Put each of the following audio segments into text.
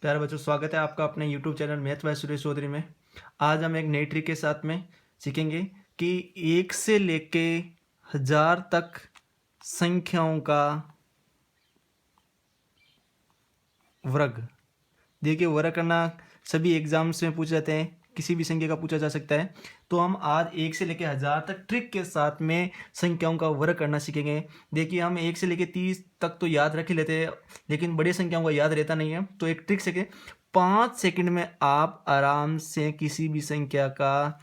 प्यारे बच्चों, स्वागत है आपका अपने YouTube channel math by Suresh Chaudhary में। आज हम एक नई ट्रिक के साथ में सीखेंगे कि 1 से लेके 1000 तक संख्याओं का वर्ग। देखिए, वर्ग करना सभी एग्जाम्स में पूछे जाते हैं, किसी भी संख्या का पूछा जा सकता है। तो हम आज 1 से लेके 1000 तक ट्रिक के साथ में संख्याओं का वर्ग करना सीखेंगे। देखिए, हम 1 से लेके 30 तक तो याद रख ही लेते हैं, लेकिन बड़ी संख्याओं का याद रहता नहीं है। तो एक ट्रिक से 5 सेकंड में आप आराम से किसी भी संख्या का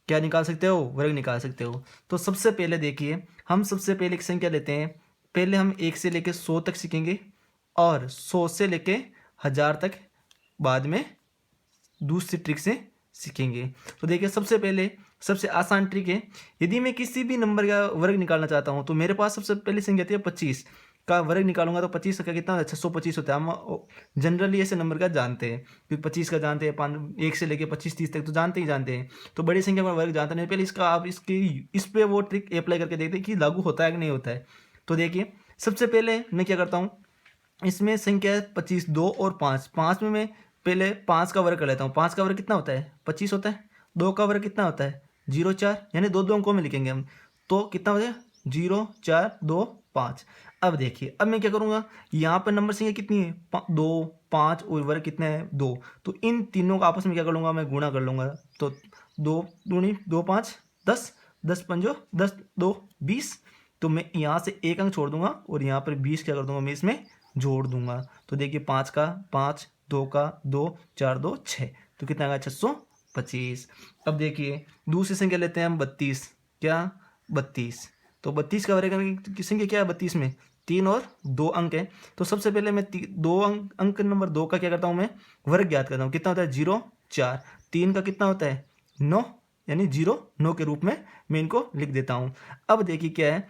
क्या निकाल सकते हो, वर्ग निकाल सकते हो। तो सबसे पहले देखिए, हम सबसे पहले एक संख्या लेते हैं। पहले हम 1 से लेके 100 तक सीखेंगे और 100 से लेके 1000 तक बाद में दूसरी ट्रिक से सीखेंगे। तो देखिए, सबसे पहले सबसे आसान ट्रिक है। यदि मैं किसी भी नंबर का वर्ग निकालना चाहता हूँ तो मेरे पास सबसे पहली संख्या आती है 25 का वर्ग निकालूंगा तो 25 का कितना होता है, 625 होता है। हम जनरली ऐसे नंबर का जानते हैं, क्योंकि 25 का जानते हैं, 1 से लेके 25-30 तक तो जानते ही जानते हैं। तो बड़ी संख्या का वर्ग जानते नहीं, पहले इसका आप इस पे वो ट्रिक अप्लाई करके देखते हैं कि लागू होता है कि नहीं होता है। तो देखिए, सबसे पहले मैं क्या करता हूँ, इसमें संख्या है 25, 2 और 5। 5 में मैं पहले 5 का वर्ग कर लेता हूँ। 5 का वर्ग कितना होता है, 25 होता है। 2 का वर्ग कितना होता है, 0, 4, यानी दो अंकों में लिखेंगे हम। तो कितना हो जाए, 0, 4, 2, 5। अब देखिए, अब मैं क्या करूँगा, यहाँ पर नंबर संख्या कितनी है, 2, 5 और वर्ग कितना है, 2। तो इन तीनों का आपस में क्या कर लूँगा, मैं गुणा कर लूँगा। तो 2 दूनी 2, 5, 10, 10 पंजो 10, 2, 20। तो मैं यहाँ से एक अंक छोड़ दूंगा और यहाँ पर 20 क्या कर दूंगा, मैं इसमें जोड़ दूंगा। तो देखिए, 5 का 5, 2 का 2, 4, 2, 6, तो कितना आएगा, 625। अब देखिए, दूसरी संख्या लेते हैं हम 32। क्या, 32। तो 32 का वर्ग की संख्या क्या है, 32 में 3 और 2 अंक है। तो सबसे पहले मैं दो अंक नंबर 2 का क्या करता हूँ, मैं वर्ग ज्ञात करता हूँ। कितना होता है, 0, 4। 3 का कितना होता है, 9, यानी 0, 9 के रूप में मैं इनको लिख देता हूँ। अब देखिए क्या है,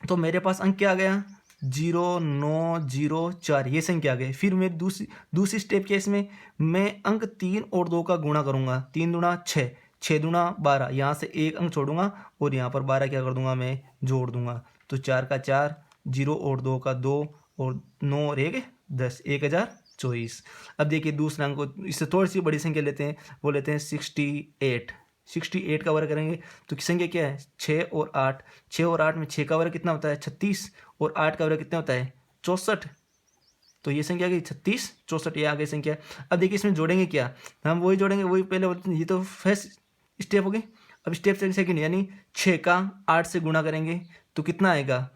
तो मेरे पास अंक क्या आ गया, 0, 9, 0, 4, ये संख्या आ गई। फिर मैं दूसरी स्टेप क्या, इसमें मैं अंक 3 और 2 का गुणा करूंगा। 3 दूना 6, 6 दूना 12, यहाँ से एक अंक छोड़ूंगा और यहाँ पर 12 क्या कर दूंगा, मैं जोड़ दूंगा। तो 4 का 4, 0 और 2 का 2 और 9 और 1 10, 1024। अब देखिए, दूसरा अंक, इससे थोड़ी सी बड़ी संख्या लेते हैं, वो लेते हैं 68। 68 का वर्ग करेंगे तो संख्या क्या है, 6 और 8। 6 और 8 में 6 का वर्ग कितना होता है, 36, और 8 का वर्ग कितना होता है, 64। तो ये संख्या आ गई 36, 64, ये आ गई संख्या। अब देखिए, इसमें जोड़ेंगे क्या, हम वही जोड़ेंगे, वही पहले, ये तो फर्स्ट स्टेप हो गई। अब स्टेप सेकंड, यानी 6 का 8 से गुणा करेंगे तो कितना आएगा,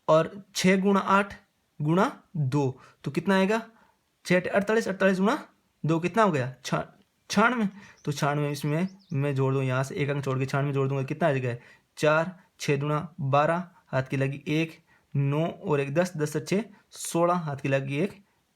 और 6 गुणा 8 गुणा 2 तो कितना आएगा, 6 48, 48 गुणा 2 कितना हो गया, 96। तो 96 इसमें मैं जोड़ दूँ, यहाँ से एक अंक छोड़ के 96 जोड़ दूंगा, कितना आ जाएगा, 4, 6 दूना 12, हाथ की लगी 1, 9 और 1 10, 10 से 6 16, हाथ की लगी 1,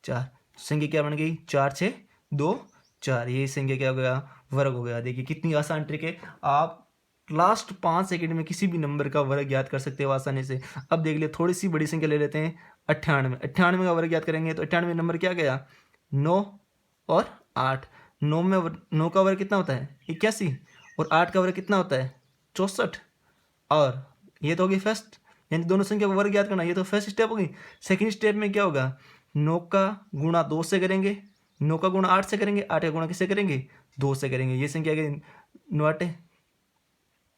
4। संख्या क्या बन गई, 4, 6, 2, 4। ये संख्या क्या हो गया, वर्ग हो गया। देखिए, कितनी आसान ट्रिक है। आप लास्ट 5 सेकंड में किसी भी नंबर का वर्ग ज्ञात कर सकते हो आसानी से। अब देख लिए, थोड़ी सी बड़ी संख्या ले लेते हैं, 98। 98 का वर्ग ज्ञात करेंगे तो 98 नंबर क्या गया, 9 और 8। 9 में 9 का वर्ग कितना होता है, 81, और 8 का वर्ग कितना होता है, 64। और ये तो होगी फर्स्ट, यानी दोनों संख्या का वर्ग ज्ञात करना, ये तो फर्स्ट स्टेप होगी। सेकंड स्टेप में क्या होगा, 9 का गुणा 2 से करेंगे, 9 का गुणा 8 से करेंगे, 8 का गुणा किससे करेंगे, 2 से करेंगे। ये संख्या गई 9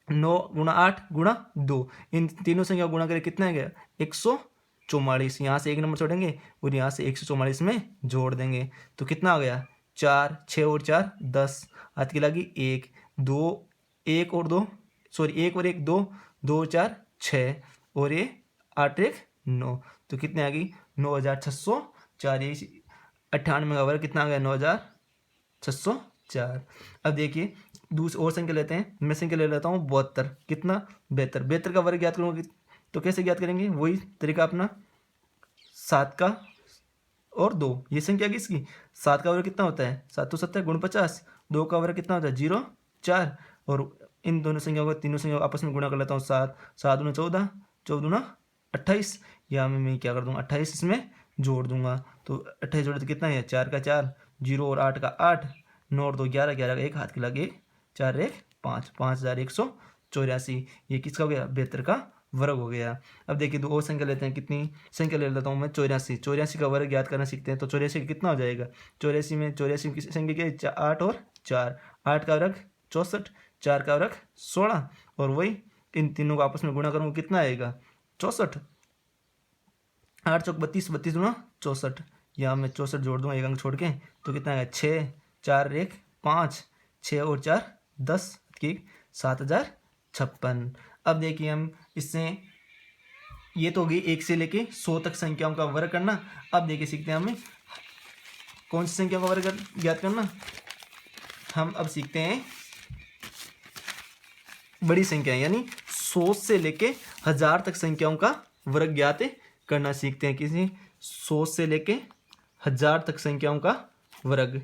9 गुणा 8 गुणा 2, इन तीनों संख्या गुणा करें, कितना है गया, 144। यहाँ से एक नंबर छोड़ेंगे और यहाँ से 144 में जोड़ देंगे तो कितना आ गया, 4, 6 और 4 10, हाथ की लगी 1, 2, 1 और 2, सॉरी 1 और 1 2, 2 4 6 और ये 8 1 9। तो कितने आ गई, 9604। ये 98 का वर्ग कितना आ गया, 9604। अब देखिए, दूसरी और संख्या लेते हैं। मैं संख्या ले लेता हूँ 72। कितना, 72। 72 का वर्ग ज्ञात करूँगा तो कैसे ज्ञात करेंगे, वही तरीका अपना, 7 का और 2, ये संख्या किसकी, 7 का वर्ग कितना होता है, 7 तो 7 गुण 50। 2 का वर्ग कितना होता है, 0, 4। और इन दोनों संख्याओं को, तीनों संख्याओं को आपस में गुणा कर लेता हूँ, 7, 7 दूना 14, 14 दूना 28। या मैं क्या कर दूँगा, 28 इसमें जोड़ दूंगा। तो 28 जोड़े तो कितना है, 4 का 4, 0 और 8 का 8, 9 और 2 11, 11 का 1, हाथ के लगे 1, 4 1 5, 5184। ये किसका हो गया, 72 का वर्ग हो गया। अब देखिए दो और संख्या लेते हैं, कितनी संख्या ले लेता हूँ मैं, 84। 84 का वर्ग ज्ञात करना सीखते हैं। तो 84 कितना हो जाएगा, 84 में 84 की संख्या क्या है, 8 और 4, 8 का वर्ग 64, 4 का वर्ग 16, और वही इन तीनों को आपस में गुणा करूँगा कितना आएगा, 64। 8 चौक 32, 32 दूना 64, यहाँ मैं 64 जोड़ दूंगा एक अंक छोड़ के, तो कितना आएगा 6, 4 1 5, 6 और 4 10 की 7056। अब देखिए हम इससे, ये तो हो गई 1 से लेके 100 तक संख्याओं का वर्ग करना। अब देखिए सीखते हैं हमें कौन सी संख्या का वर्ग ज्ञात करना। हम अब सीखते हैं बड़ी संख्या, यानी 100 से लेके 1000 तक संख्याओं का वर्ग ज्ञात करना सीखते हैं। किसी 100 से लेके 1000 तक संख्याओं का वर्ग।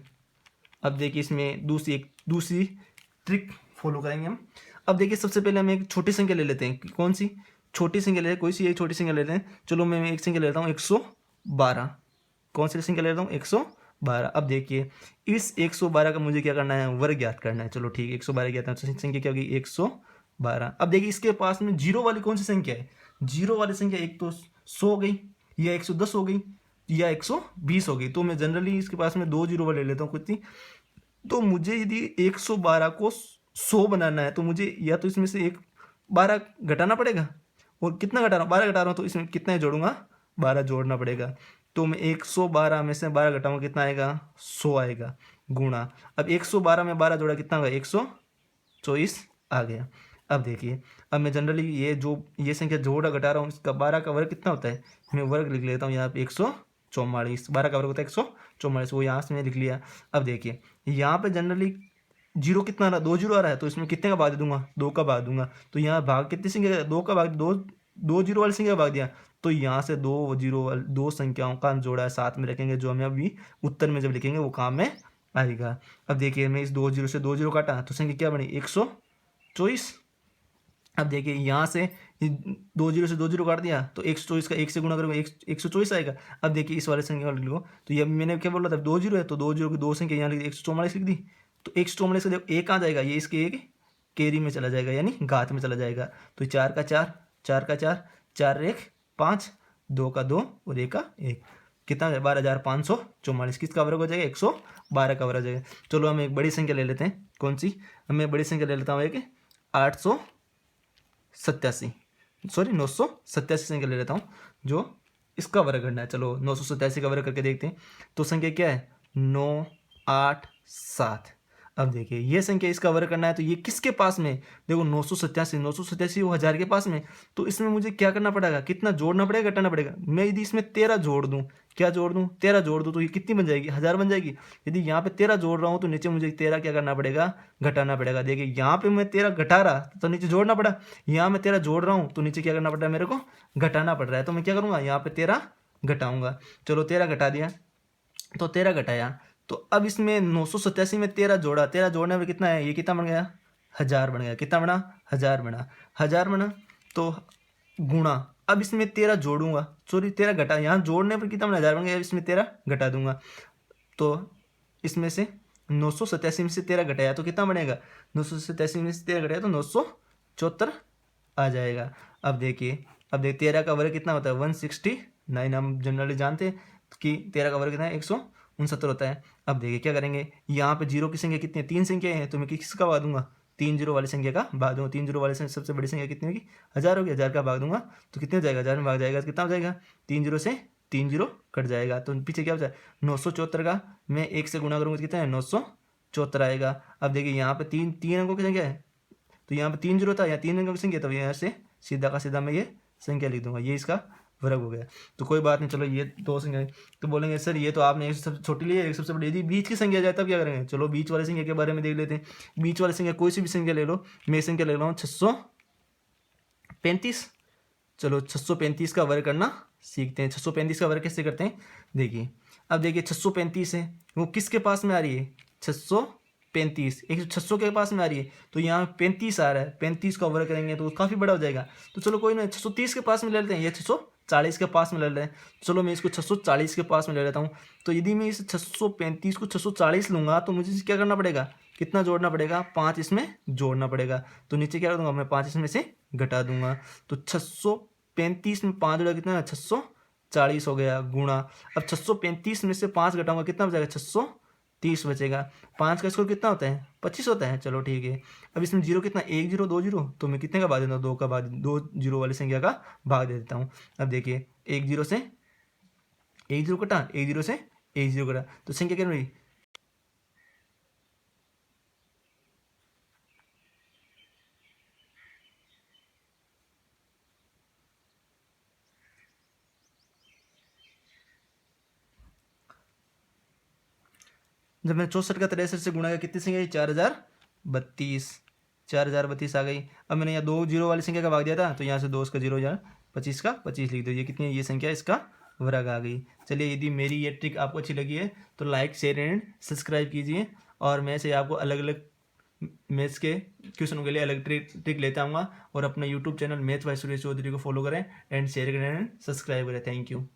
अब देखिए इसमें दूसरी ट्रिक फॉलो करेंगे हम। अब देखिए सबसे पहले हम एक छोटी संख्या ले लेते हैं। कौन सी छोटी संख्या ले लेते हैं, कोई सी एक छोटी संख्या ले लेते हैं। चलो मैं एक संख्या ले लेता हूँ 112। कौन सी संख्या ले लेता हूँ, 112। अब देखिए इस 112 का मुझे क्या करना है, वर्ग ज्ञात करना है। चलो ठीक है, 112 ज्ञात करना है। संख्या क्या होगी, 112। अब देखिए इसके पास में जीरो वाली कौन सी संख्या है, जीरो वाली संख्या एक तो 100 हो गई, या 110 हो गई, या 120 हो गई। तो मैं जनरली इसके पास में 2 जीरो वाले ले लेता हूँ कितनी। तो मुझे यदि 112 को 100 बनाना है तो मुझे या तो इसमें से 12 घटाना पड़ेगा, और कितना घटा रहा हूँ, 12 घटा रहा हूँ, तो इसमें कितना जोड़ूंगा, 12 जोड़ना पड़ेगा। तो मैं 112 में से 12 घटाऊंगा, कितना आएगा, 100 आएगा, गुणा। अब 112 में 12 जोड़ा कितना होगा, 124 आ गया। अब देखिए, अब मैं जनरली ये संख्या जोड़ा घटा रहा हूँ, इसका 12 का वर्ग कितना होता है, मैं वर्ग लिख लेता हूँ यहाँ पे 144। 12 का वर्ग होता है 144, वो यहाँ से मैंने लिख लिया। अब देखिए यहाँ पे जनरली जीरो कितना आ रहा है, 2 जीरो आ रहा है, तो इसमें कितने का भाग दे दूंगा, 2 का भाग दूंगा। तो यहाँ भाग कितनी संख्या, 2 का भाग, दो जीरो वाली संख्या का भाग दिया, तो यहाँ से दो संख्याओं का जोड़ा साथ में रखेंगे, जो हमें अभी उत्तर में जब लिखेंगे वो काम में आएगा। अब देखिए मैं इस 2 जीरो से 2 जीरो काटा तो संख्या क्या बनी, 124। अब देखिए यहाँ से 2 जीरो से 2 जीरो काट दिया तो 124 का 1 से गुणा करोगे 124 आएगा। अब देखिए इस वाले संख्या वाले लिखो, तो ये मैंने क्या बोला था, 2 जीरो है, तो 2 जीरो की 2 संख्या यहाँ लिख दी, 144 लिख दी। तो 144 का देखो एक आ जाएगा, ये इसके एक कैरी में चला जाएगा, यानी घात में चला जाएगा। तो 4 का 4, 4 का 4, 4 1 5, 2 का 2 और 1 का 1, कितना 12,544। किसका वर्ग हो जाएगा, 112 का वर्ग हो जाएगा। चलो हम एक बड़ी संख्या ले लेते हैं। कौन सी, मैं बड़ी संख्या ले लेता हूँ, एक 987 संख्या ले लेता हूँ, जो इसका वर्ग करना है। चलो 987 का वर्ग करके देखते हैं। तो संख्या क्या है, 987। अब देखिए ये संख्या इसका वर्ग करना है, तो ये किसके पास में, देखो 987 वो 1000 के पास में। तो इसमें मुझे क्या करना पड़ेगा, कितना जोड़ना पड़ेगा, घटाना पड़ेगा। मैं यदि इसमें 13 जोड़ दूं, क्या जोड़ दूं, 13 जोड़ दूं, तो ये कितनी बन जाएगी, 1000 बन जाएगी। यदि यहाँ पे 13 जोड़ रहा हूँ तो नीचे मुझे 13 क्या करना पड़ेगा, घटाना पड़ेगा। देखिए यहाँ पे मैं 13 घटा रहा तो नीचे जोड़ना पड़ा, यहाँ मैं 13 जोड़ रहा हूँ तो नीचे क्या करना पड़ रहा है, मेरे को घटाना पड़ रहा है। तो मैं क्या करूँगा, यहाँ पे 13 घटाऊंगा। चलो 13 घटा दिया, तो 13 घटाया, तो अब इसमें 987 में 13 जोड़ा, 13 जोड़ने में कितना है, ये कितना बन गया, 1000 बन गया। कितना बना, 1000 बना, 1000 बना, तो गुणा। अब इसमें 13 जोड़ूंगा, सॉरी 13 घटा, यहाँ जोड़ने पर कितना बना, 1000 बन गया। इसमें 13 घटा दूंगा, तो इसमें से 987 में से 13 घटाया तो कितना बनेगा, 987 में से 13 घटाया तो 974 आ जाएगा। अब देखिए 13 का वर्ग कितना होता है, 169। हम जनरली जानते हैं कि 13 का वर्ग कितना है, 169 होता है। अब देखिए क्या करेंगे, यहाँ पे जीरो की संख्या कितनी है, 3 संख्याएं हैं, तो मैं किसका भाग दूंगा, 3 जीरो वाली संख्या का भाग दूंगा। 3 जीरो वाली संख्या सबसे बड़ी संख्या कितनी होगी, 1000 होगी, 1000 का भाग दूंगा तो कितने हो जाएगा, 1000 में भाग जाएगा तो कितना हो जाएगा, 3 जीरो से 3 जीरो कट जाएगा, तो पीछे क्या हो जाए 974 का मैं 1 से गुणा करूँगा तो कितना है, 974 आएगा। अब देखिए यहाँ पे तीन अंकों की संख्या है, तो यहाँ पे 3 जीरो था, यहाँ 3 अंकों की संख्या, तो यहाँ से सीधा का सीधा मैं ये संख्या लिख दूंगा, ये इसका वर्ग हो गया। तो कोई बात नहीं, चलो ये 2 संख्या। तो बोलेंगे सर ये तो आपने एक सबसे छोटी ली है, एक सबसे बड़ी, यदि बीच की संख्या जाए तब क्या करेंगे। चलो बीच वाली संख्या के बारे में देख लेते हैं। बीच वाली संख्या कोई सी भी संख्या ले लो, मैं संख्या ले रहा हूँ 635। चलो 635 का वर्ग करना सीखते हैं। 635 का वर्ग कैसे करते हैं, देखिए। अब देखिए 635 है, वो किसके पास में आ रही है, 635, 600 के पास में आ रही है, तो यहाँ 35 आ रहा है। 35 का वर्ग करेंगे तो काफ़ी बड़ा हो जाएगा। तो चलो कोई नहीं, 630 के पास में ले लेते हैं, ये 640 के पास में ले लेते हैं। चलो मैं इसको 640 के पास में ले लेता हूँ। तो यदि मैं इस 635 को 640 लूँगा तो मुझे क्या करना पड़ेगा, कितना जोड़ना पड़ेगा, 5 इसमें जोड़ना पड़ेगा। तो नीचे क्या कर दूंगा मैं, 5 इसमें से घटा दूंगा। तो 635 में 5 जोड़ा कितना है, 640 हो गया गुणा। अब 635 में से 5 घटाऊंगा कितना बचेगा, 630 बचेगा। 5 का स्क्वायर कितना होता है, 25 होता है। चलो ठीक है। अब इसमें जीरो कितना, 1 जीरो 2 जीरो, तो मैं कितने का भाग देता हूँ, 2 का भाग, 2 जीरो वाली संख्या का भाग दे देता हूँ। अब देखिए 1 जीरो से 1 जीरो कटा, 1 जीरो से 1 जीरो कटा, तो संख्या क्या रही, जब मैं 64 का 63 से गुणा किया कितनी संख्या आई, 4032, 4032 आ गई। अब मैंने यहाँ 2 जीरो वाली संख्या का भाग दिया था, तो यहाँ से 2 इसका 0 जाए, 25 का 25 लिख दो। ये कितनी है, ये संख्या इसका वर्ग आ गई। चलिए यदि मेरी ये ट्रिक आपको अच्छी लगी है तो लाइक शेयर एंड सब्सक्राइब कीजिए, और मैं से आपको अलग अलग मैथ्स के क्वेश्चनों के लिए अलग ट्रिक लेता आऊँगा। और अपना YouTube channel math by Suresh Chaudhary को फॉलो करें एंड शेयर करें एंड सब्सक्राइब करें। Thank you.